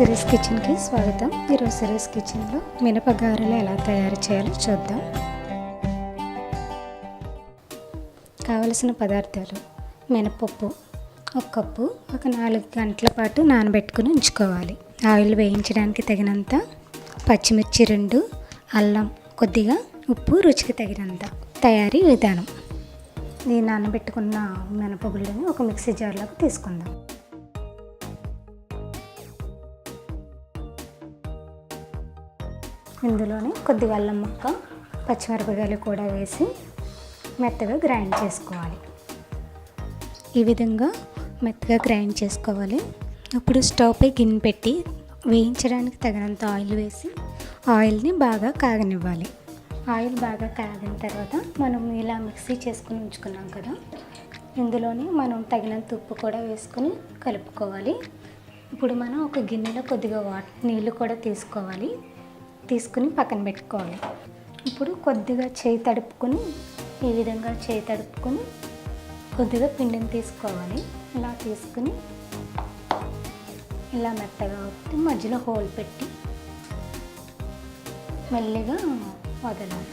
Series కిచెన్కి స్వాగతం. ఈరోజు సిరీస్ కిచెన్లో మినప గారెలు ఎలా తయారు చేయాలో చూద్దాం. కావలసిన పదార్థాలు: మినపప్పు 1 కప్పు, ఒక 4 గంటల పాటు నానబెట్టుకుని ఉంచుకోవాలి. ఆయిల్ వేయించడానికి తగినంత, పచ్చిమిర్చి 2, అల్లం కొద్దిగా, ఉప్పు రుచికి తగినంత. తయారీ విధానం: ఈ నానబెట్టుకున్న మినపగుళ్ళని ఒక మిక్సీ జార్లోకి తీసుకుందాం. ఇందులోనే కొద్దిగా అల్లం ముక్క, పచ్చిమిరపకాయలు కూడా వేసి మెత్తగా గ్రైండ్ చేసుకోవాలి. ఈ విధంగా మెత్తగా గ్రైండ్ చేసుకోవాలి. ఇప్పుడు స్టవ్ పై గిన్నె పెట్టి వేయించడానికి తగినంత ఆయిల్ వేసి ఆయిల్ని బాగా కాగనివ్వాలి. ఆయిల్ బాగా కాగిన తర్వాత మనం ఇలా మిక్సీ చేసుకుని ఉంచుకున్నాం కదా, ఇందులోనే మనం తగినంత ఉప్పు కూడా వేసుకొని కలుపుకోవాలి. ఇప్పుడు మనం ఒక గిన్నెలో కొద్దిగా నీళ్ళు కూడా తీసుకుని పక్కన పెట్టుకోవాలి. ఇప్పుడు కొద్దిగా చేయి తడుపుకొని, ఈ విధంగా చేయి తడుపుకొని కొద్దిగా పిండిని తీసుకోవాలి. ఇలా తీసుకుని ఇలా మెత్తగా ఒత్తి మధ్యలో హోల్ పెట్టి మెల్లిగా వదలాలి.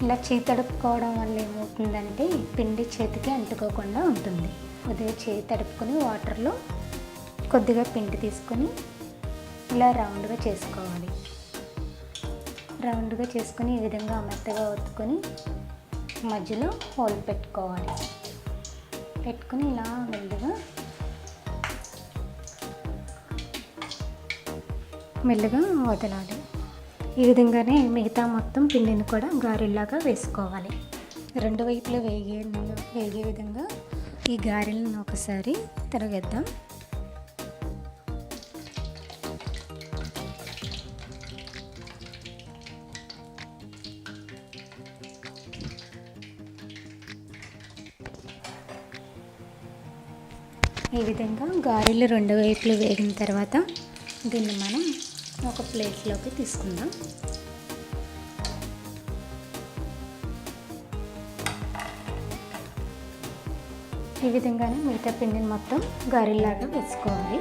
ఇలా చేయి తడుపుకోవడం వల్ల ఏమవుతుందంటే పిండి చేతికి అంటుకోకుండా ఉంటుంది. కొద్దిగా చేయి తడుపుకొని వాటర్లో కొద్దిగా పిండి తీసుకొని ఇలా రౌండ్గా చేసుకోవాలి. రౌండ్గా చేసుకొని ఈ విధంగా మెత్తగా ఒత్తుకొని మధ్యలో హోల్ పెట్టుకోవాలి. పెట్టుకొని ఇలా మెల్లగా వదలాలి. ఈ విధంగానే మిగతా మొత్తం పిండిని కూడా గారెల్లాగా వేసుకోవాలి. 2 వైపులా వేగే విధంగా ఈ గారెలను ఒకసారి తిరగేద్దాం. ఈ విధంగా గారెలు 2 వైపులు వేగిన తర్వాత దీన్ని మనం ఒక ప్లేట్లోకి తీసుకుందాం. ఈ విధంగానే మిగతా పిండిని మొత్తం గారెల్లాగా వేసుకోవాలి.